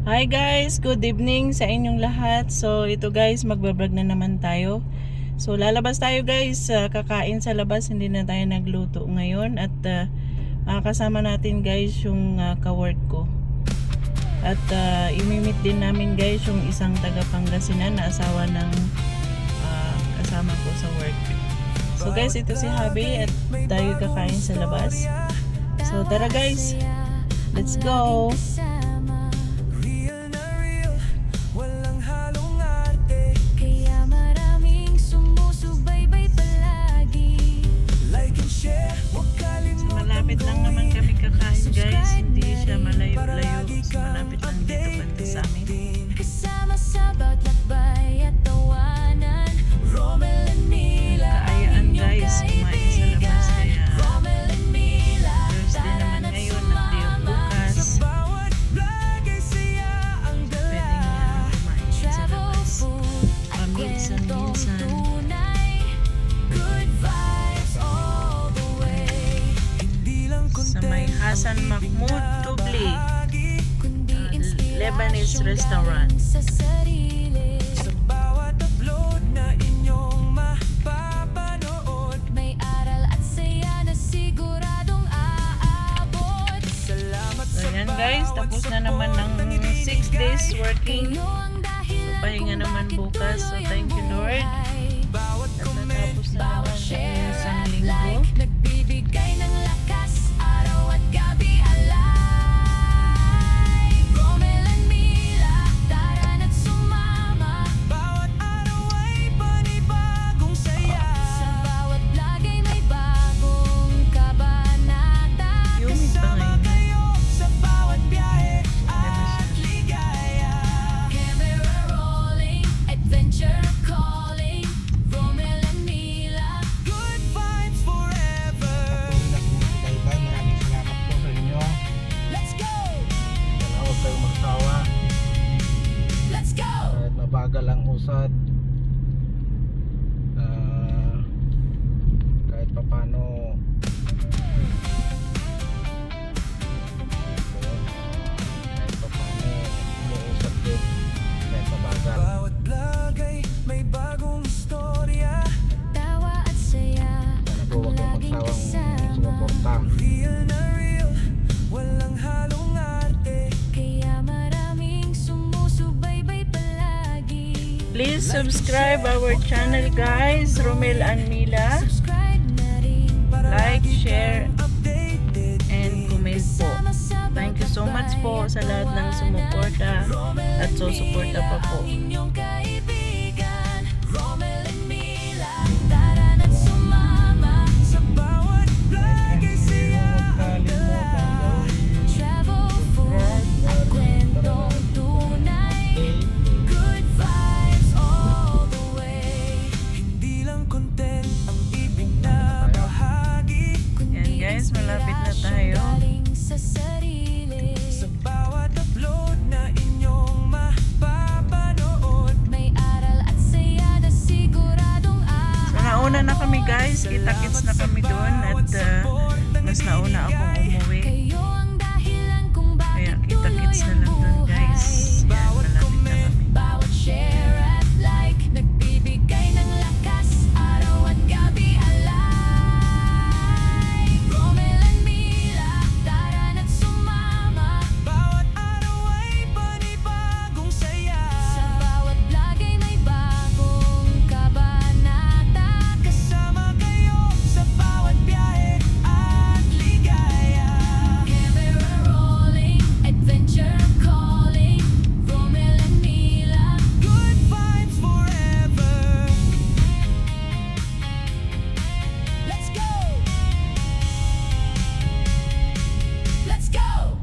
Hi guys, good evening sa inyong lahat. So ito guys, magbablog na naman tayo. So lalabas tayo guys, kakain sa labas, hindi na tayo nagluto ngayon. At kasama natin guys yung kawork ko. At imimit din namin guys yung isang taga Pangasinan na asawa ng kasama ko sa work. So guys, ito si Habi at tayo kakain sa labas. So tara guys, let's go! Malapit lang naman kami kakain guys, hindi siya malayo-layo, malapit lang dito banda sa amin. Kaayaan guys, kumain sa labas, kaya Thursday naman ngayon, nagdiyo bukas, pwedeng kumain sa labas paminsan-minsan. Sa may Hassan Mahmoud Tubli, Lebanese restaurant. Sa bawat upload na inyong mapapanood, may aral at saya na siguradong aabot. Salamat So sa yan guys, tapos na naman ng 6 days working. So pahinga naman bukas. So thank you Lord. bawat At natapos na naman ang isang linggo. nagbibigay ng lakas, araw at gabi alay. Romel and Mila, tara na't sumama. Bawat araw ay panibagong saya. Sa bawat vlog ay may bagong kabanata. Humid pa Kasama ngayon. kayo sa bawat biyahe at ligaya. Camera rolling, adventure calling. Romel and Mila, good vibes forever. Kalbay, maraming salamat po sa inyo. Let's go! Sana huwag kayong magsawa. Let's go! Kahit mabagal ang usad, kahit papano, kahit papano umuusad din, kahit mabagal. Bawat vlog ay may bagong istorya. Tawa at saya, Sana po huwag kayong magsawang sumuporta. real na real, walang halong arte. Kaya maraming sumusubaybay palagi. Please subscribe our channel guys, Romel and Mila. Subscribe na rin para Like, lagi share, kang updated. and comment po. Kasama-sama Thank you so much po sa lahat ng sumuporta at susuporta pa po. Inyong kaibigan, Romel and Mila, tara na't sumama. Sa bawat vlog ay siya ang dala. Travel, food, at kwentong tunay. Good vibes all the way. Hindi lang content ang ibinabahagi, Yan guys, malapit na tayo. galing sa sarili. Sa bawat upload na inyong mapapanood, may aral at saya na siguradong So nauna na kami guys, kita-kits na kami doon at mas nauna akong umuwi. Kayo ang dahilan kung Kaya bakit kita-kits na lang doon guys. Yan, malapit na kami. bawat share at like, nagbibigay ng lakas, araw at gabi alay. Romel and Mila, tara na't sumama. Bawat araw ay panibagong saya. Sa bawat vlog ay may bagong kabanata. Kasama kayo sa bawat biyahe at ligaya. Camera rolling, adventure calling. Romel and Mila, good vibes forever. Let's go! Let's go!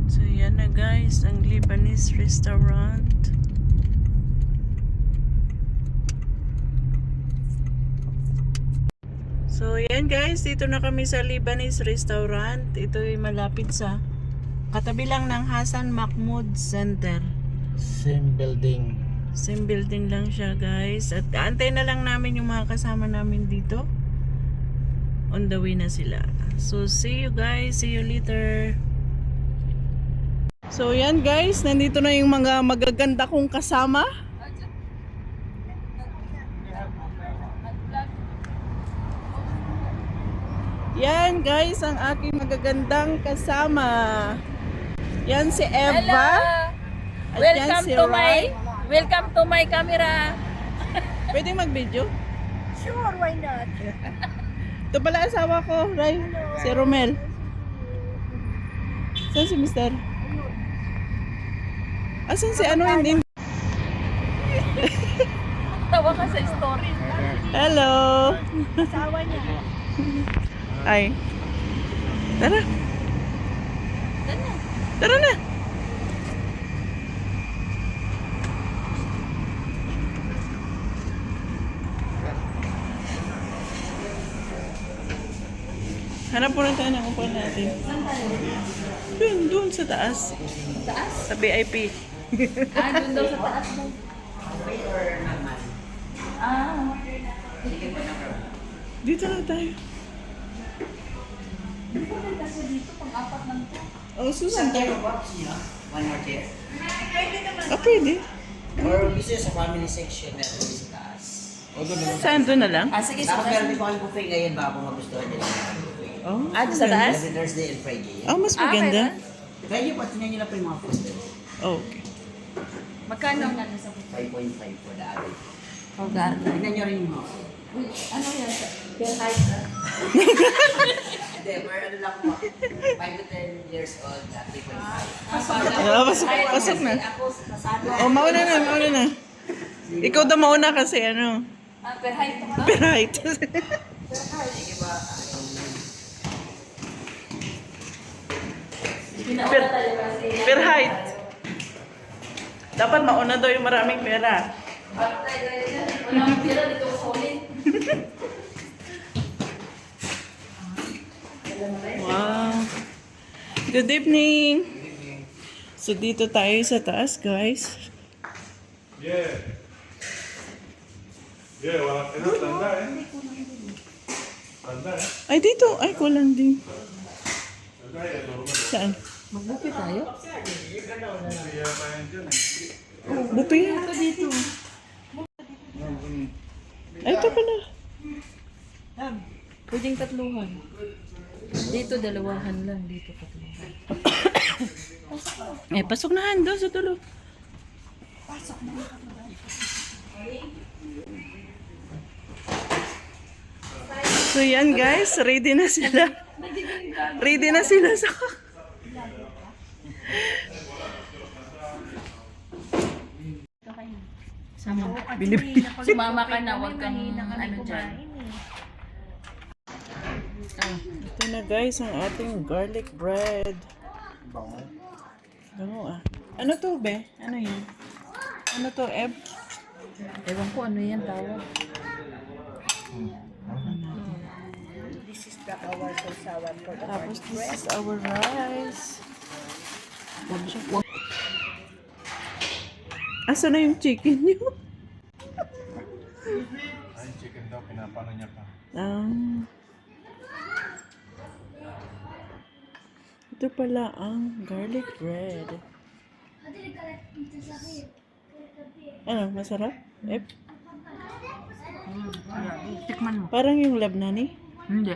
So yan na guys, ang Lebanese restaurant. So yan guys, dito na kami sa Lebanese restaurant. Ito ay malapit sa katabi lang ng Hassan Mahmoud Center. Same building. Same building lang siya guys. At antay na lang namin yung mga kasama namin dito. On the way na sila. So, see you guys. See you later. So, yan guys. Nandito na yung mga magaganda kong kasama. Yan guys, ang aking magagandang kasama. Yan si Eva. At yan si Rai. Welcome to my camera. Pwede mag-video? Sure, why not? Ito pala asawa ko, Rai. Si Romel. Saan si Mister? Asan si ano hindi? Tawa ka sa story. Hello. Asawa niya. Ay. Tara. Tara na. Hanap po rin tayo ng upuan natin. Doon sa taas. Taas? Sa VIP. Doon daw sa taas daw. Dito na tayo. Kasi dito, pang-apat lang ito. Oh, susan tayo. One more chair. Ah, pwede. Or gusto nyo sa family section na ito sa taas. Saan doon na lang? Sige, Tapos meron din po kami buffet ngayon baka kung magustuhan nyo. Oh, sa taas? Every Thursday and Friday. Oh, mas maganda. Try nyo po, tingnan nyo lang po yung mga food. Oh, okay. Magkano ang ano sa 5.5 for the average. Pag-aaral? Tingnan nyo rin yung mga food. Ano yan? Per height na? Hindi, for ano lang po. 5 to 10 years old at 3.5. Ah, pasok na. Ako, nasado. Oh, mauna na. Ikaw daw mauna kasi ano, Per height ba? per height. Sige ba? Pinauna tayo kasi. Per height. Dapat mauna daw yung maraming pera. Walang pira dito solid. Wow. Good evening. So dito tayo sa taas, guys. Yeah. Yeah, wala ka na tanda eh. Tanda eh. Ay, dito. Ay, kulang din. Tanda eh, ito ba? Saan? Magbupi tayo? Siya pa yan dyan eh. Bupi. Ay, ito pala. Pwedeng tatluhan. Dito dalawahan lang, dito tatluhan. Eh, pasok na Han, doon sa tulo. So yan guys, ready na sila. Ready na sila sa... Sama. Bilib. Sumama ka na, huwag kang ano dyan. Ito na guys, ang ating garlic bread. Bango ah. Ano to, be? Ano yun? Ano to, Eb? Ewan ko ano yan tawag. Tapos this is our rice. Asa na yung chicken niyo? Ay, chicken daw, pinapano niya pa. Ito pala ang garlic bread. Ano, masarap? Tikman mo. Parang yung labnani. Hindi.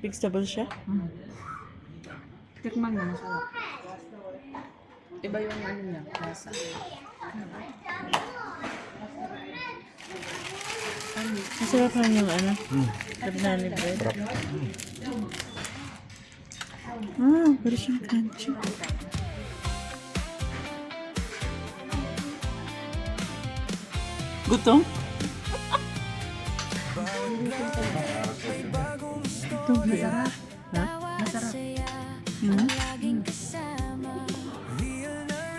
Vegetable siya. Tikman mo, masarap. Iba yung ano niya, lasa. Masarap lang yung ano, labnani bread. Ah, pero siyang crunchy. Gutom? Ito, masarap. Ha? Masarap.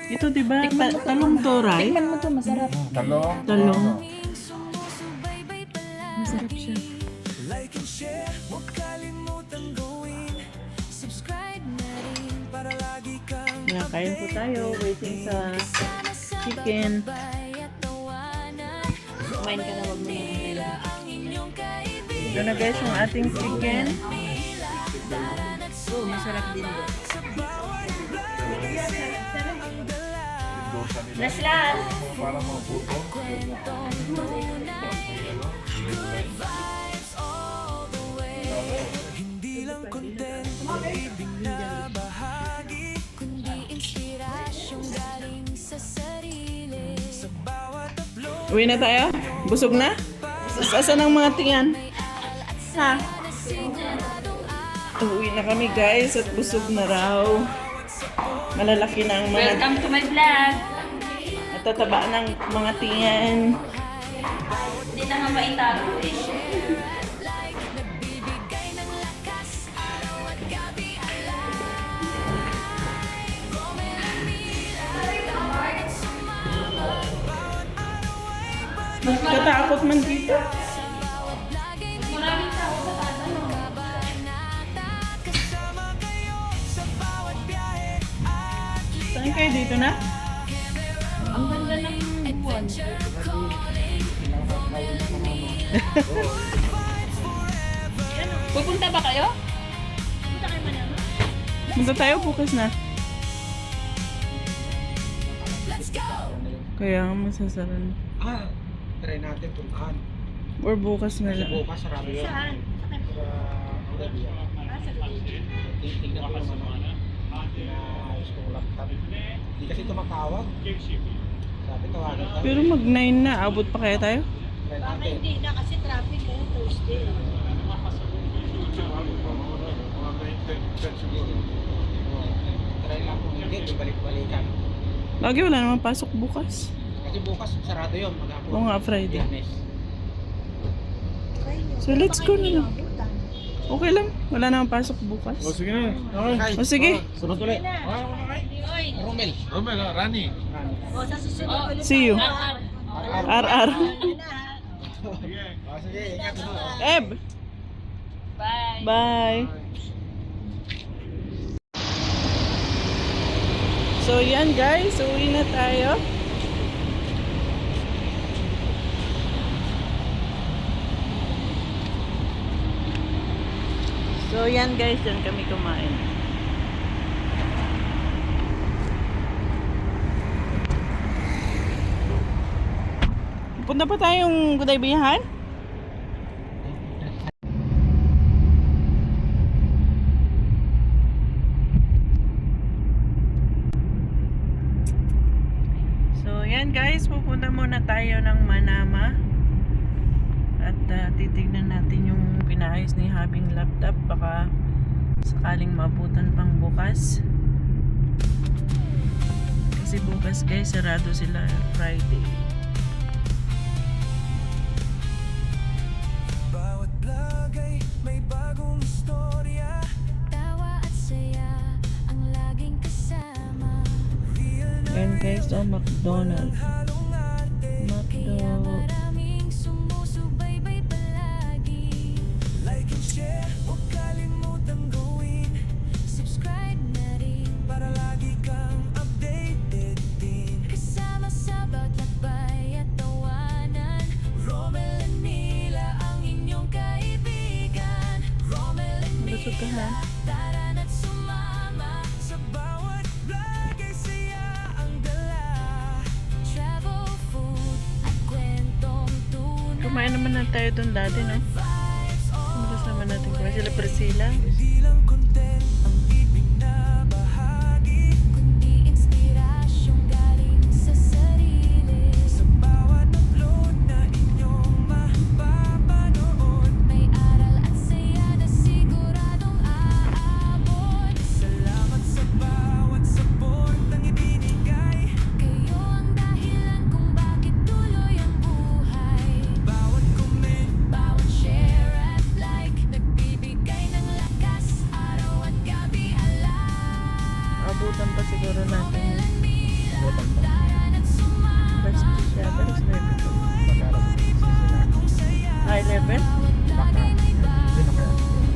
Ito diba, talong to, Rai? Tikman mo to, masarap. Talong. Masarap siya. Kain po tayo, waiting sa chicken. Kumain ka na, wag mo na. Hindi, Ito na guys yung ating chicken. Oh, masarap din doon. Para mga puto. Kundi inspirasyong galing sa sarili. Uwi na tayo? Busog na? Asan ang mga tiyan? Ha? Uwi na kami guys at busog na raw. Malalaki na ang mga... Welcome to my vlog. Natataba ng mga tiyan. Hindi na nga maitago eh. Katakot man dito. Maraming tao sa taas. Saan kayo dito na? Ang ganda ng buwan. Pupunta ba kayo? Punta tayo bukas na. Kaya nga masasaran. Try natin puntahan. Or bukas na Kasi lang. bukas sarado yun. Saan? Sa Olivia. Tingnan ko naman na school laptop. Hindi kasi tumatawag. Sabi tawagan tayo. Pero mag 9 na. Abot pa kaya tayo? Try natin. na kasi traffic ngayon Thursday. Try lang kung hindi, balik-balikan. Lagi wala naman pasok bukas. Kasi bukas sarado yun. Maghapon. Oo nga, Friday. Biyernes. So let's go na lang. Okay lang. Wala naman pasok bukas. O sige na. Okay. Ay, O sige. Sunod ulit. Romel. Romel, Rani. See you. RR. Sige, ingat mo. Eb. Bye. Bye. So yan guys, uwi na tayo. So yan guys, dyan kami kumain. Punta pa tayong Gudaybiyahan? So yan guys, pupunta muna tayo ng Manama. At titignan natin yung pinaayos ni Habing laptop. Baka sakaling maabutan pang bukas. Kasi bukas guys, sarado sila Friday. Bawat lagay may bagong istorya. Tawa at saya ang laging kasama. Yan guys, oh, McDonald's. Kaya McDo. maraming sumusubaybay palagi. Like and share, huwag kalimutang gawin. Subscribe na rin para lagi kang updated din. Kasama sa bawat lakbay at tawanan. Romel and Mila ang inyong kaibigan. Romel and Busog ka ha? Tara na't sumama sa bawat vlog ay saya ang dala. Travel, food at kwentong tunay. Kumain naman na tayo dun dati, no? Malas naman natin kumain sila Priscilla. Di lang content ang ibinabahagi, kundi inspirasyong galing sa sarili. Sa bawat upload na inyong mapapanood, may aral at saya na siguradong aabot. Salamat sa bawat support ang ibinigay. Kayo ang dahilan kung bakit tuloy ang buhay. Bawat comment, bawat share at like, nagbibigay ng lakas araw at gabi. Abutan pa siguro natin yun. Butan pa. Tara na't sumama. First siya, pero sa level to. High level? Baka. Hindi na kaya.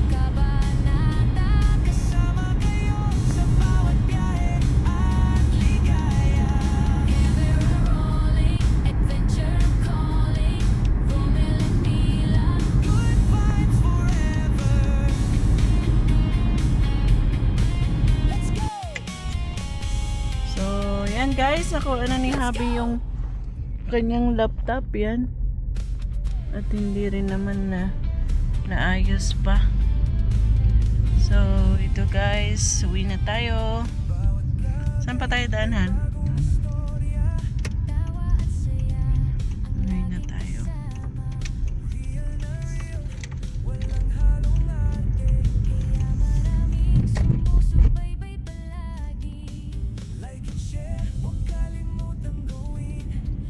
Kabanata, kasama kayo sa bawat biyahe at ligaya. Camera rolling, adventure calling. Romel and Mila, good vibes Ayan guys, nakuha na ni Habi yung kanyang laptop yan. At hindi rin naman na naayos pa. So, ito guys, uwi na tayo. Saan pa tayo daanan? Uwi na tayo. Sumusubaybay palagi. Like and share, huwag kalimutang gawin.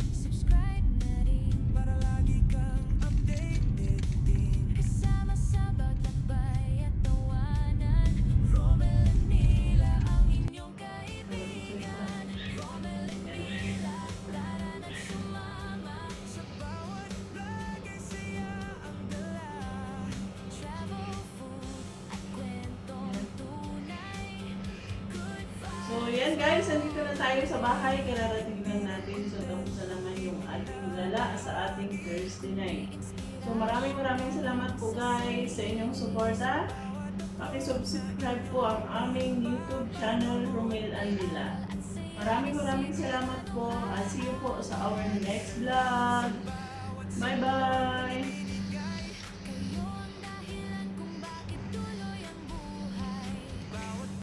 Subscribe na rin para lagi kang updated din. Kasama sa bawat lakbay at tawanan. Romel at Mila ang inyong kaibigan. Romel at Mila, tara na sumama. Sa bawat vlog ay saya ang dala. Travel, food at kwentong tunay. Good vibes. So, yan guys, nandito na tayo sa bahay. Kararating lang natin. So, tapos na naman yung ating gala sa ating Thursday night. So, maraming salamat po guys sa inyong suporta. Paki-subscribe po ang aming YouTube channel, Romel and Mila. Maraming salamat po. I'll see you po sa our next vlog. Bye-bye!